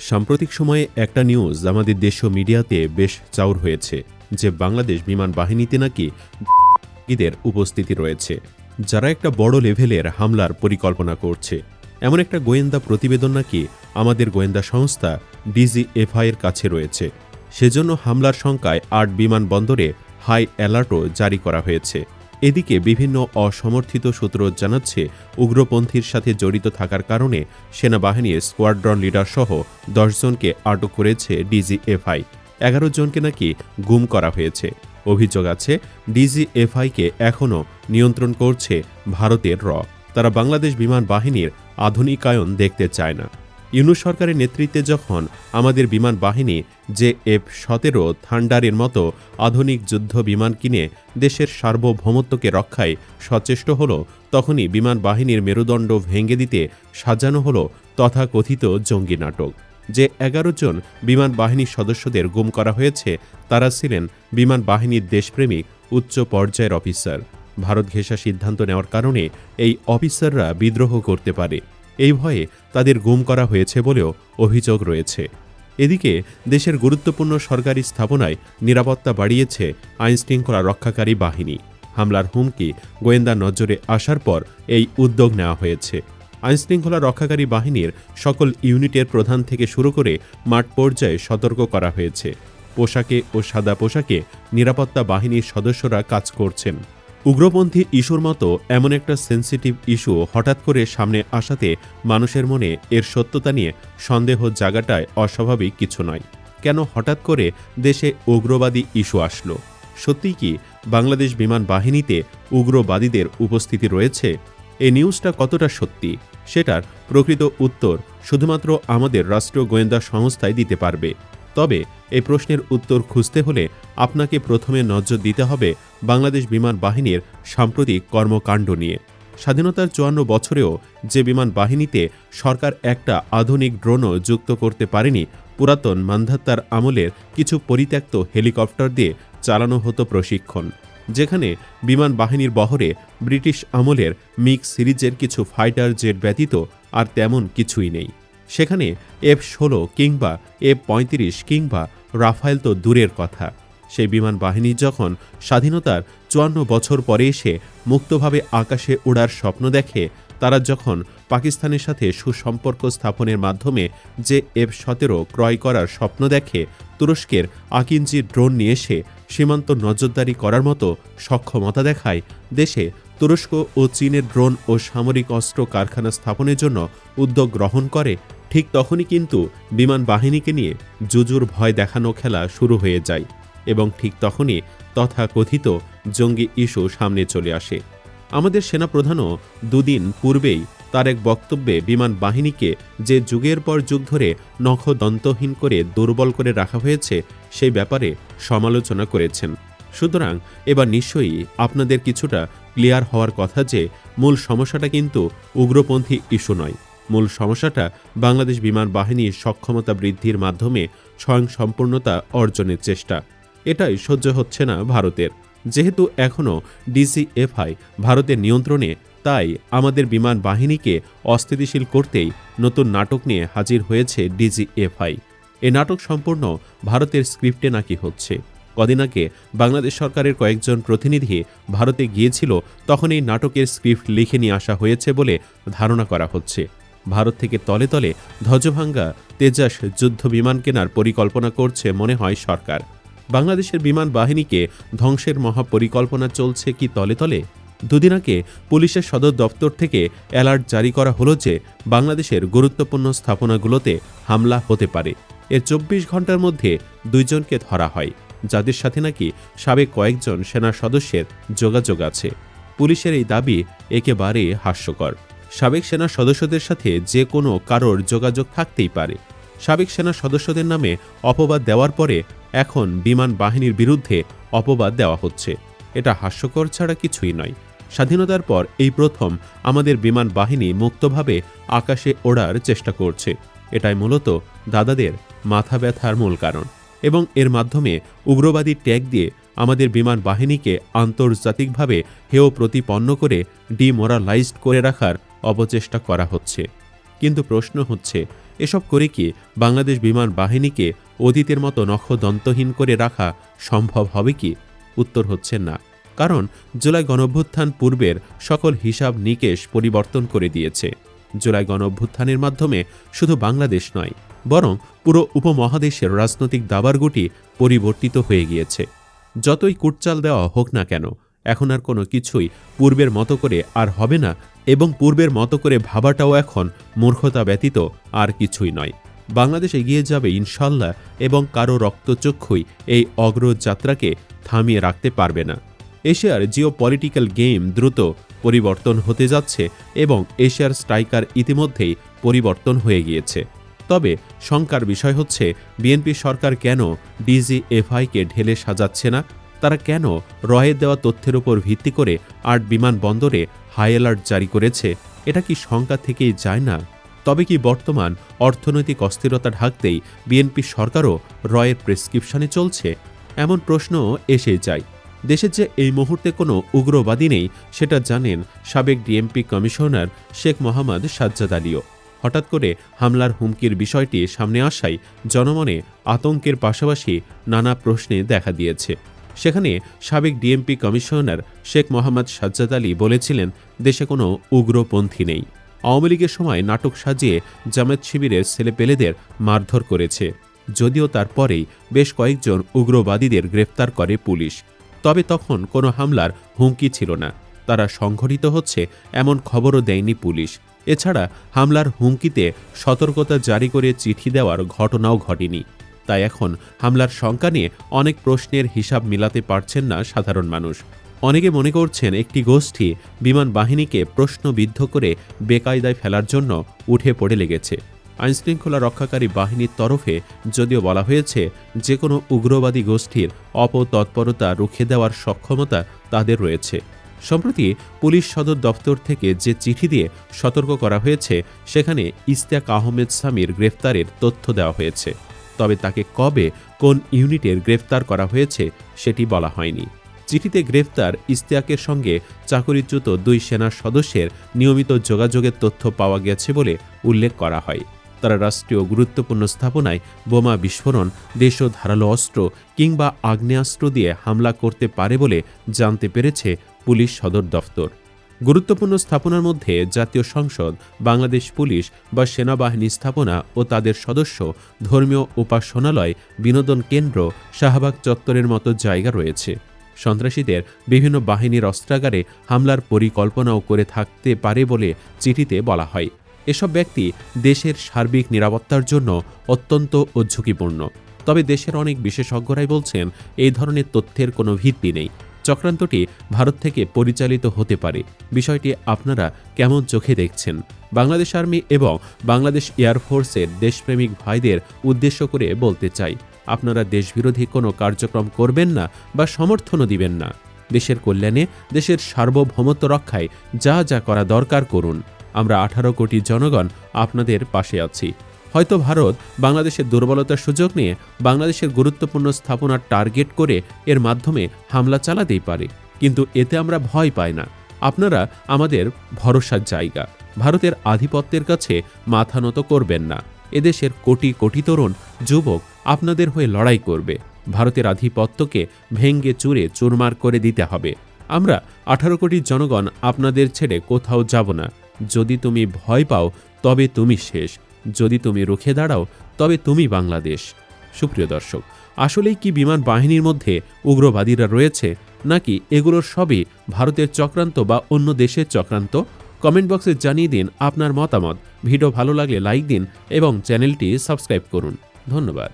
সাম্প্রতিক সময়ে একটা নিউজ আমাদের দেশীয় মিডিয়াতে বেশ চাউর হয়েছে যে বাংলাদেশ বিমান বাহিনীতে নাকি ঈদের উপস্থিতি রয়েছে, যারা একটা বড় লেভেলের হামলার পরিকল্পনা করছে। এমন একটা গোয়েন্দা প্রতিবেদন নাকি আমাদের গোয়েন্দা সংস্থা ডিজিএফআই এর কাছে রয়েছে। সেজন্য হামলার শঙ্কায় ৮ বিমানবন্দরে হাই অ্যালার্টও জারি করা হয়েছে। এদিকে বিভিন্ন অসমর্থিত সূত্র জানাচ্ছে উগ্রপন্থীর সাথে জড়িত থাকার কারণে সেনাবাহিনীর স্কোয়াড্রন লিডার সহ ১০ জনকে আটক করেছে ডিজিএফআই। ১১ জনকে নাকি গুম করা হয়েছে। অভিযোগ আছে ডিজিএফআইকে এখনও নিয়ন্ত্রণ করছে ভারতের র। তারা বাংলাদেশ বিমান বাহিনীর আধুনিকায়ন দেখতে চায় না। ইউনূস সরকারের নেতৃত্বে যখন আমাদের বিমান বাহিনী যে F-17 থান্ডারের মতো আধুনিক যুদ্ধ বিমান কিনে দেশের সার্বভৌমত্বকে রক্ষায় সচেষ্ট হল, তখনই বিমান বাহিনীর মেরুদণ্ড ভেঙে দিতে সাজানো হল তথাকথিত জঙ্গি নাটক। যে ১১ জন বিমান বাহিনীর সদস্যদের গুম করা হয়েছে তারা ছিলেন বিমান বাহিনীর দেশপ্রেমিক উচ্চ পর্যায়ের অফিসার। ভারত ঘেঁষা সিদ্ধান্ত নেওয়ার কারণে এই অফিসাররা বিদ্রোহ করতে পারে, এই ভয়ে তাদের গুম করা হয়েছে বলেও অভিযোগ রয়েছে। এদিকে দেশের গুরুত্বপূর্ণ সরকারি স্থাপনায় নিরাপত্তা বাড়িয়েছে আইনশৃঙ্খলা রক্ষাকারী বাহিনী। হামলার হুমকি গোয়েন্দা নজরে আসার পর এই উদ্যোগ নেওয়া হয়েছে। আইনশৃঙ্খলা রক্ষাকারী বাহিনীর সকল ইউনিটের প্রধান থেকে শুরু করে মাঠ পর্যায়ে সতর্ক করা হয়েছে। পোশাকে ও সাদা পোশাকে নিরাপত্তা বাহিনীর সদস্যরা কাজ করছেন। উগ্রপন্থী ইস্যুর মতো এমন একটা সেন্সিটিভ ইস্যু হঠাৎ করে সামনে আসাতে মানুষের মনে এর সত্যতা নিয়ে সন্দেহ জাগাটায় অস্বাভাবিক কিছু নয়। কেন হঠাৎ করে দেশে উগ্রবাদী ইস্যু আসলো? সত্যিই কি বাংলাদেশ বিমান বাহিনীতে উগ্রবাদীদের উপস্থিতি রয়েছে? এই নিউজটা কতটা সত্যি সেটার প্রকৃত উত্তর শুধুমাত্র আমাদের রাষ্ট্রীয় গোয়েন্দা সংস্থাই দিতে পারবে। তবে এই প্রশ্নের উত্তর খুঁজতে হলে আপনাকে প্রথমে নজর দিতে হবে বাংলাদেশ বিমান বাহিনীর সাম্প্রতিক কর্মকাণ্ড নিয়ে। স্বাধীনতার ৫৪ বছরেও যে বিমান বাহিনীতে সরকার একটা আধুনিক ড্রোনও যুক্ত করতে পারেনি, পুরাতন মান্ধাত্তার আমলের কিছু পরিত্যক্ত হেলিকপ্টার দিয়ে চালানো হতো প্রশিক্ষণ। যেখানে বিমান বাহিনীর বহরে ব্রিটিশ আমলের মিগ সিরিজের কিছু ফাইটার জেট ব্যতীত আর তেমন কিছুই নেই। সেখানে F-16 কিংবা F-35 কিংবা রাফায়েল তো দূরের কথা। সেই বিমান বাহিনী যখন স্বাধীনতার ৫৪ বছর পরে এসে মুক্তভাবে আকাশে ওড়ার স্বপ্ন দেখে, তারা যখন পাকিস্তানের সাথে সুসম্পর্ক স্থাপনের মাধ্যমে যে F-17 ক্রয় করার স্বপ্ন দেখে, তুরস্কের আকিঞ্জি ড্রোন নিয়ে এসে সীমান্ত নজরদারি করার মতো সক্ষমতা দেখায়, দেশে তুরস্ক ও চীনের ড্রোন ও সামরিক অস্ত্র কারখানা স্থাপনের জন্য উদ্যোগ গ্রহণ করে, ঠিক তখনই কিন্তু বিমান বাহিনীকে নিয়ে জুজুর ভয় দেখানো খেলা শুরু হয়ে যায় এবং ঠিক তখনই তথাকথিত জঙ্গি ইস্যু সামনে চলে আসে। আমাদের সেনাপ্রধানও দুদিন পূর্বেই তার এক বক্তব্যে বিমান বাহিনীকে যে যুগের পর যুগ ধরে নখদন্তহীন করে দুর্বল করে রাখা হয়েছে সেই ব্যাপারে সমালোচনা করেছেন। সুতরাং এবার নিশ্চয়ই আপনাদের কিছুটা ক্লিয়ার হওয়ার কথা যে মূল সমস্যাটা কিন্তু উগ্রপন্থী ইস্যু নয়। মূল সমস্যাটা বাংলাদেশ বিমান বাহিনীর সক্ষমতা বৃদ্ধির মাধ্যমে স্বয়ংসম্পূর্ণতা অর্জনের চেষ্টা। এটাই সহ্য হচ্ছে না ভারতের। যেহেতু এখনও ডিজিএফআই ভারতের নিয়ন্ত্রণে, তাই আমাদের বিমান বাহিনীকে অস্থিতিশীল করতেই নতুন নাটক নিয়ে হাজির হয়েছে ডিজিএফআই। এ নাটক সম্পূর্ণ ভারতের স্ক্রিপ্টে নাকি হচ্ছে। কদিন আগে বাংলাদেশ সরকারের কয়েকজন প্রতিনিধি ভারতে গিয়েছিল, তখন এই নাটকের স্ক্রিপ্ট লিখে নিয়ে আসা হয়েছে বলে ধারণা করা হচ্ছে। ভারত থেকে তলে তলে ধ্বজভাঙ্গা তেজাস যুদ্ধ বিমান কেনার পরিকল্পনা করছে মনে হয় সরকার। বাংলাদেশের বিমান বাহিনীকে ধ্বংসের মহাপরিকল্পনা চলছে কি তলে তলে? দুদিন আগে পুলিশের সদর দপ্তর থেকে অ্যালার্ট জারি করা হলো যে বাংলাদেশের গুরুত্বপূর্ণ স্থাপনাগুলোতে হামলা হতে পারে। এর ২৪ ঘন্টার মধ্যে ২ জনকে ধরা হয়, যাদের সাথে নাকি সাবেক কয়েকজন সেনা সদস্যের যোগাযোগ আছে। পুলিশের এই দাবি একেবারে হাস্যকর। সাবেক সেনা সদস্যদের সাথে যে কোনো কারোর যোগাযোগ থাকতেই পারে। সাবেক সেনা সদস্যদের নামে অপবাদ দেওয়ার পরে এখন বিমান বাহিনীর বিরুদ্ধে অপবাদ দেওয়া হচ্ছে। এটা হাস্যকর ছাড়া কিছুই নয়। স্বাধীনতার পর এই প্রথম আমাদের বিমান বাহিনী মুক্তভাবে আকাশে ওড়ার চেষ্টা করছে। এটাই মূলত দাদাদের মাথা ব্যথার মূল কারণ এবং এর মাধ্যমে উগ্রবাদী ট্যাগ দিয়ে আমাদের বিমান বাহিনীকে আন্তর্জাতিকভাবে হেয় প্রতিপন্ন করে ডিমোরালাইজড করে রাখার অপচেষ্টা করা হচ্ছে। কিন্তু প্রশ্ন হচ্ছে, এসব করে কি বাংলাদেশ বিমান বাহিনীকে অতীতের মতো নখদন্তহীন করে রাখা সম্ভব হবে কি? উত্তর হচ্ছে না। কারণ জুলাই গণঅভ্যুত্থান পূর্বের সকল হিসাব নিকেশ পরিবর্তন করে দিয়েছে। জুলাই গণঅভ্যুত্থানের মাধ্যমে শুধু বাংলাদেশ নয়, বরং পুরো উপমহাদেশের রাজনৈতিক দাবারগুটি পরিবর্তিত হয়ে গিয়েছে। যতই কুটচাল দেওয়া হোক না কেন, এখন আর কোনো কিছুই পূর্বের মতো করে আর হবে না, এবং পূর্বের মতো করে ভাবাটাও এখন মূর্খতা ব্যতীত আর কিছুই নয়। বাংলাদেশ এগিয়ে যাবে ইনশাল্লাহ, এবং কারো রক্তচক্ষুই এই অগ্রযাত্রাকে থামিয়ে রাখতে পারবে না। এশিয়ার জিওপলিটিক্যাল গেম দ্রুত পরিবর্তন হতে যাচ্ছে, এবং এশিয়ার স্ট্রাইকার ইতিমধ্যেই পরিবর্তন হয়ে গিয়েছে। তবে শঙ্কার বিষয় হচ্ছে, বিএনপি সরকার কেন ডিজিএফআইকে ঢেলে সাজাচ্ছে না? তারা কেন রয়ের দেওয়া তথ্যের উপর ভিত্তি করে ৮ বিমানবন্দরে হাই অ্যালার্ট জারি করেছে? এটা কি শঙ্কা থেকেই যায় না? তবে কি বর্তমান অর্থনৈতিক অস্থিরতা ঢাকতেই বিএনপি সরকারও রয়ের প্রেসক্রিপশনে চলছে? এমন প্রশ্ন এসে যায়। দেশের যে এই মুহূর্তে কোনো উগ্রবাদী নেই, সেটা জানেন সাবেক ডিএমপি কমিশনার শেখ মোহাম্মদ সাজ্জাদ আলীও। হঠাৎ করে হামলার হুমকির বিষয়টি সামনে আসায় জনমনে আতঙ্কের পাশাপাশি নানা প্রশ্নে দেখা দিয়েছে। সেখানে সাবেক ডিএমপি কমিশনার শেখ মোহাম্মদ সাজ্জাদ আলী বলেছিলেন, দেশে কোনো উগ্রপন্থী নেই। আওয়ামী লীগের সময় নাটক সাজিয়ে জামায়াত শিবিরের ছেলেপেলেদের মারধর করেছে, যদিও তারপরেই বেশ কয়েকজন উগ্রবাদীদের গ্রেফতার করে পুলিশ। তবে তখন কোনো হামলার হুমকি ছিল না, তারা সংঘটিত হচ্ছে এমন খবরও দেয়নি পুলিশ। এছাড়া হামলার হুমকিতে সতর্কতা জারি করে চিঠি দেওয়ার ঘটনাও ঘটেনি। তাই এখন হামলার শঙ্কা নিয়ে অনেক প্রশ্নের হিসাব মিলাতে পারছেন না সাধারণ মানুষ। অনেকে মনে করছেন একটি গোষ্ঠী বিমান বাহিনীকে প্রশ্নবিদ্ধ করে বেকায়দায় ফেলার জন্য উঠে পড়ে লেগেছে। আইনশৃঙ্খলা রক্ষাকারী বাহিনীর তরফে যদিও বলা হয়েছে, যে কোনো উগ্রবাদী গোষ্ঠীর অপতৎপরতা রুখে দেওয়ার সক্ষমতা তাদের রয়েছে। সম্প্রতি পুলিশ সদর দপ্তর থেকে যে চিঠি দিয়ে সতর্ক করা হয়েছে, সেখানে ইশতিয়াক আহমেদ সামির গ্রেফতারের তথ্য দেওয়া হয়েছে। তবে তাকে কবে কোন ইউনিটের গ্রেফতার করা হয়েছে সেটি বলা হয়নি। চিঠিতে গ্রেফতার ইশতিয়াকের সঙ্গে চাকরিচ্যুত 2 সেনা সদস্যের নিয়মিত যোগাযোগের তথ্য পাওয়া গেছে বলে উল্লেখ করা হয়। তারা রাষ্ট্রীয় গুরুত্বপূর্ণ স্থাপনায় বোমা বিস্ফোরণ, দেশ ধারালো অস্ত্র কিংবা আগ্নেয়াস্ত্র দিয়ে হামলা করতে পারে বলে জানতে পেরেছে পুলিশ সদর দফতর। গুরুত্বপূর্ণ স্থাপনার মধ্যে জাতীয় সংসদ, বাংলাদেশ পুলিশ বা সেনাবাহিনী স্থাপনা ও তাদের সদস্য, ধর্মীয় উপাসনালয়, বিনোদন কেন্দ্র, শাহবাগ চত্বরের মতো জায়গা রয়েছে। সন্ত্রাসীদের বিভিন্ন বাহিনীর অস্ত্রাগারে হামলার পরিকল্পনাও করে থাকতে পারে বলে চিঠিতে বলা হয়। এসব ব্যক্তি দেশের সার্বিক নিরাপত্তার জন্য অত্যন্ত ঝুঁকিপূর্ণ। তবে দেশের অনেক বিশেষজ্ঞরাই বলছেন, এই ধরনের তথ্যের কোনো ভিত্তি নেই। চক্রান্তটি ভারত থেকে পরিচালিত হতে পারে। বিষয়টি আপনারা কেমন চোখে দেখছেন? বাংলাদেশ আর্মি এবং বাংলাদেশ এয়ারফোর্সের দেশপ্রেমিক ভাইদের উদ্দেশ্য করে বলতে চাই, আপনারা দেশবিরোধী কোনো কার্যক্রম করবেন না বা সমর্থনও দিবেন না। দেশের কল্যাণে, দেশের সার্বভৌমত্ব রক্ষায় যা যা করা দরকার করুন। আমরা 18 কোটি জনগণ আপনাদের পাশে আছি। হয়তো ভারত বাংলাদেশের দুর্বলতার সুযোগ নিয়ে বাংলাদেশের গুরুত্বপূর্ণ স্থাপনা টার্গেট করে এর মাধ্যমে হামলা চালাতেই পারে, কিন্তু এতে আমরা ভয় পাই না। আপনারা আমাদের ভরসার জায়গা। ভারতের আধিপত্যের কাছে মাথা নত করবেন না। এদেশের কোটি কোটি তরুণ যুবক আপনাদের হয়ে লড়াই করবে। ভারতের আধিপত্যকে ভেঙ্গে চুরে চুরমার করে দিতে হবে। আমরা 18 কোটি জনগণ আপনাদের ছেড়ে কোথাও যাব না। যদি তুমি ভয় পাও তবে তুমি শেষ, যদি তুমি রুখে দাঁড়াও তবে তুমি বাংলাদেশ। সুপ্রিয় দর্শক, আসলেই কি বিমান বাহিনীর মধ্যে উগ্রবাদীরা রয়েছে, নাকি এগুলোর সবই ভারতের চক্রান্ত বা অন্য দেশের চক্রান্ত? কমেন্ট বক্সে জানিয়ে দিন আপনার মতামত। ভিডিও ভালো লাগলে লাইক দিন এবং চ্যানেলটি সাবস্ক্রাইব করুন। ধন্যবাদ।